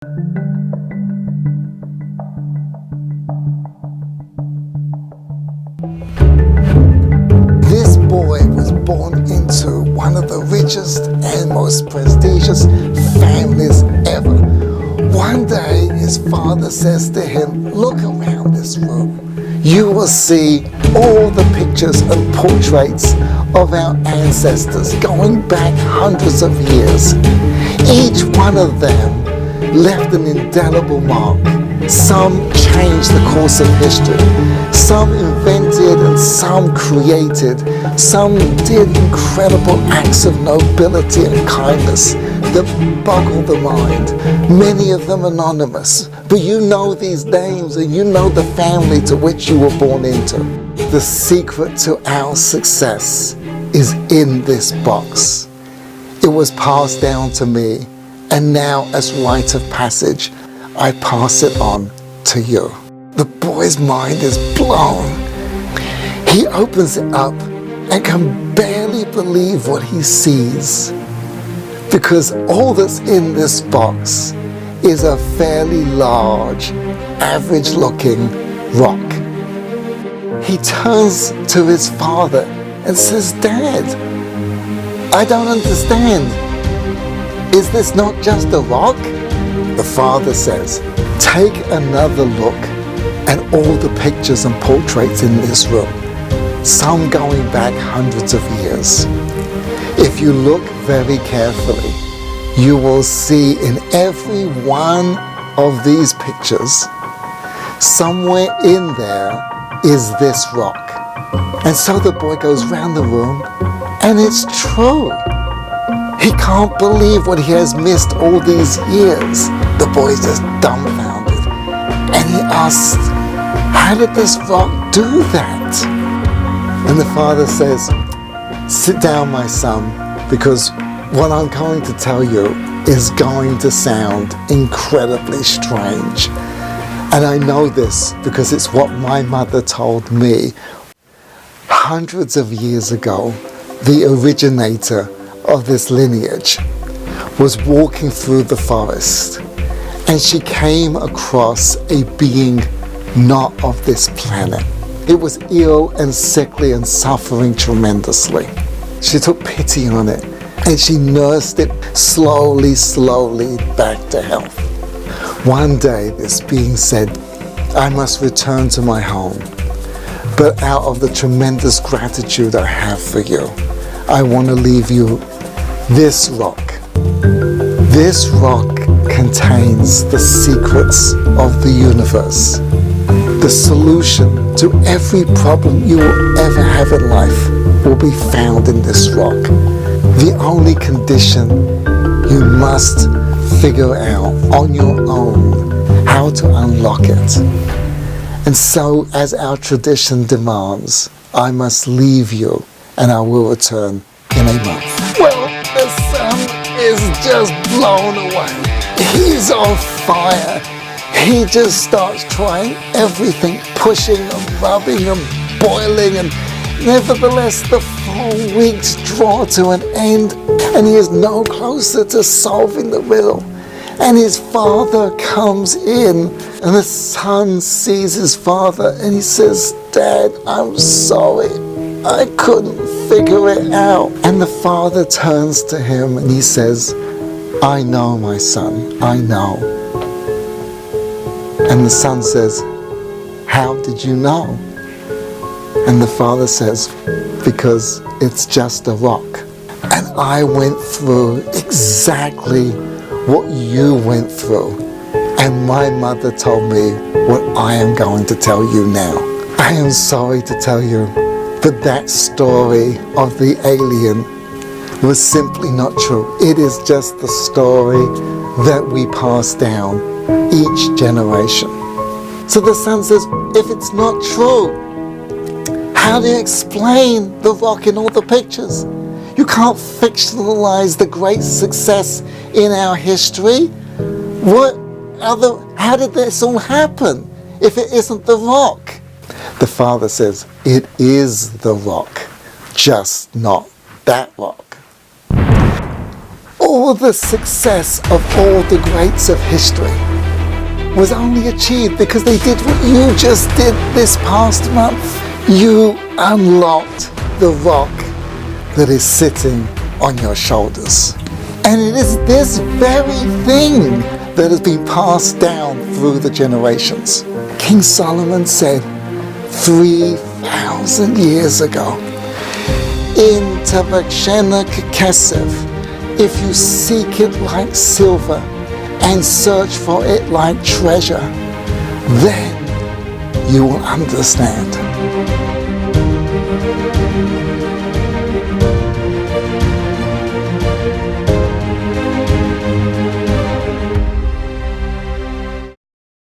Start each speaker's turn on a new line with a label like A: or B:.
A: This boy was born into one of the richest and most prestigious families ever. One day his father says to him, "Look around this room. You will see all the pictures and portraits of our ancestors going back hundreds of years. Each one of them left an indelible mark. Some changed the course of history. Some invented and some created. Some did incredible acts of nobility and kindness that boggle the mind. Many of them anonymous. But you know these names and you know the family to which you were born into. The secret to our success is in this box. It was passed down to me, and now as rite of passage, I pass it on to you." The boy's mind is blown. He opens it up and can barely believe what he sees, because all that's in this box is a fairly large, average-looking rock. He turns to his father and says, "Dad, I don't understand. Is this not just a rock?" The father says, "Take another look at all the pictures and portraits in this room, some going back hundreds of years. If you look very carefully, you will see in every one of these pictures, somewhere in there is this rock." And so the boy goes round the room, and it's true. He can't believe what he has missed all these years. The boy's just dumbfounded. And he asks, "How did this rock do that?" And the father says, "Sit down, my son, because what I'm going to tell you is going to sound incredibly strange. And I know this because it's what my mother told me. Hundreds of years ago, the originator of this lineage was walking through the forest, and she came across a being not of this planet. It was ill and sickly and suffering tremendously. She took pity on it, and she nursed it slowly back to health. One day, this being said, "I must return to my home, but out of the tremendous gratitude I have for you, I want to leave you this rock. This rock contains the secrets of the universe. The solution to every problem you will ever have in life will be found in this rock. The only condition, you must figure out on your own how to unlock it. And so, as our tradition demands, I must leave you and I will return in a month." Well, the son is just blown away. He's on fire. He just starts trying everything, pushing and rubbing and boiling, and nevertheless the 4 weeks draw to an end, and he is no closer to solving the riddle. And his father comes in, and the son sees his father, and he says, "Dad, I'm sorry. I couldn't figure it out." And the father turns to him and he says, "I know, my son, I know." And the son says, "How did you know?" And the father says, "Because it's just a rock. And I went through exactly what you went through. And my mother told me what I am going to tell you now. I am sorry to tell you, but that story of the alien was simply not true. It is just the story that we pass down each generation." So the son says, "If it's not true, how do you explain the rock in all the pictures? You can't fictionalize the great success in our history. How did this all happen if it isn't the rock?" The father says, "It is the rock, just not that rock." All the success of all the greats of history was only achieved because they did what you just did this past month. You unlocked the rock that is sitting on your shoulders. And it is this very thing that has been passed down through the generations. King Solomon said 3,000 years ago, in Tavakshena Kekesev, if you seek it like silver and search for it like treasure, then you will understand.